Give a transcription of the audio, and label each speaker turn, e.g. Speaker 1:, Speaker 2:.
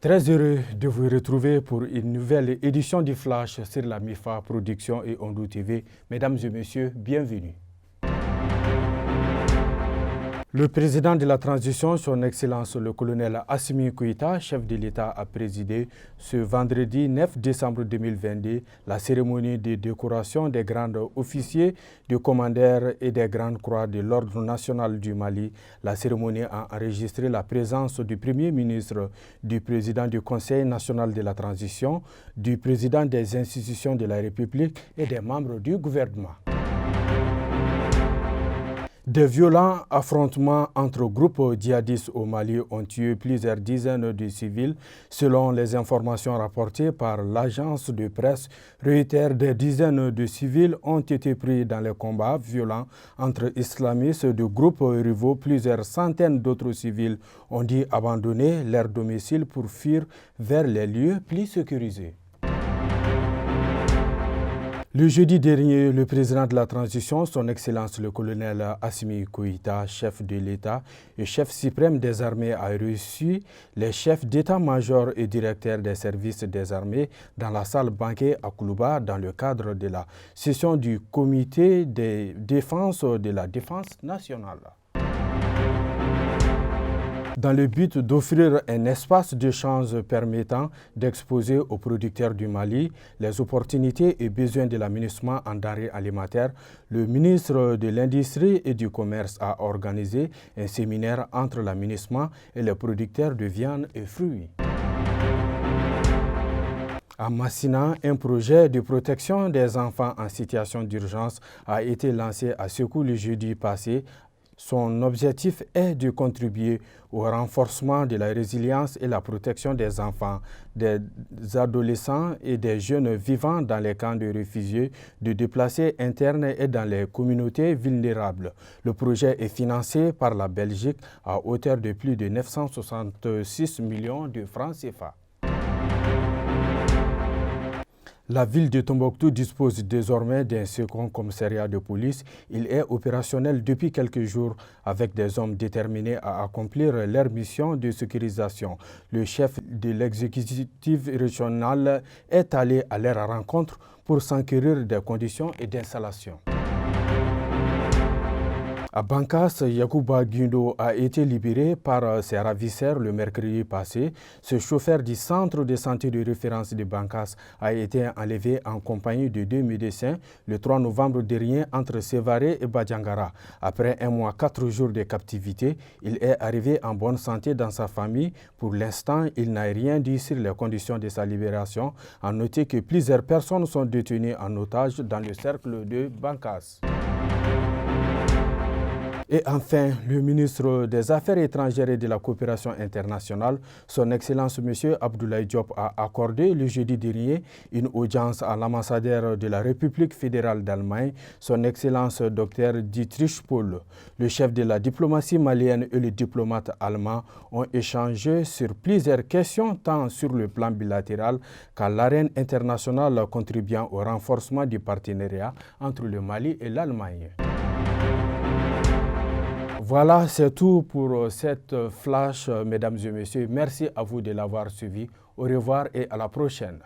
Speaker 1: Très heureux de vous retrouver pour une nouvelle édition du Flash sur la MIFA Production et Ondou TV. Mesdames et messieurs, bienvenue. Le président de la transition, son Excellence le colonel Assimi Goïta, chef de l'État, a présidé ce vendredi 9 décembre 2022 la cérémonie de décoration des grands officiers, des commandeurs et des grandes croix de l'Ordre national du Mali. La cérémonie a enregistré la présence du Premier ministre, du président du Conseil national de la transition, du président des institutions de la République et des membres du gouvernement. Des violents affrontements entre groupes djihadistes au Mali ont tué plusieurs dizaines de civils. Selon les informations rapportées par l'agence de presse Reuters, des dizaines de civils ont été pris dans les combats violents entre islamistes de groupes rivaux. Plusieurs centaines d'autres civils ont dû abandonner leur domicile pour fuir vers les lieux plus sécurisés. Le jeudi dernier, le président de la transition, son Excellence le colonel Assimi Goïta, chef de l'État et chef suprême des armées, a reçu les chefs d'état-major et directeurs des services des armées dans la salle banquet à Koulouba dans le cadre de la session du comité de défense nationale. Dans le but d'offrir un espace d'échange permettant d'exposer aux producteurs du Mali les opportunités et besoins de l'aménagement en denrées alimentaires, le ministre de l'Industrie et du Commerce a organisé un séminaire entre l'aménagement et les producteurs de viande et fruits. À Massina, un projet de protection des enfants en situation d'urgence a été lancé à Sékou le jeudi passé. Son objectif est de contribuer au renforcement de la résilience et la protection des enfants, des adolescents et des jeunes vivant dans les camps de réfugiés, de déplacés internes et dans les communautés vulnérables. Le projet est financé par la Belgique à hauteur de plus de 966 millions de francs CFA. La ville de Tombouctou dispose désormais d'un second commissariat de police. Il est opérationnel depuis quelques jours avec des hommes déterminés à accomplir leur mission de sécurisation. Le chef de l'exécutif régional est allé à leur rencontre pour s'enquérir des conditions et d'installation. À Bankas, Yacouba Guindo a été libéré par ses ravisseurs le mercredi passé. Ce chauffeur du centre de santé de référence de Bankas a été enlevé en compagnie de 2 médecins le 3 novembre dernier entre Sévaré et Badjangara. Après 1 mois, 4 jours de captivité, il est arrivé en bonne santé dans sa famille. Pour l'instant, il n'a rien dit sur les conditions de sa libération. À noter que plusieurs personnes sont détenues en otage dans le cercle de Bankas. Et enfin, le ministre des Affaires étrangères et de la coopération internationale, son Excellence M. Abdoulaye Diop, a accordé le jeudi dernier une audience à l'ambassadeur de la République fédérale d'Allemagne, son Excellence Dr Dietrich Pohl. Le chef de la diplomatie malienne et le diplomate allemand ont échangé sur plusieurs questions, tant sur le plan bilatéral qu'à l'arène internationale, contribuant au renforcement du partenariat entre le Mali et l'Allemagne. Voilà, c'est tout pour cette flash, mesdames et messieurs. Merci à vous de l'avoir suivi. Au revoir et à la prochaine.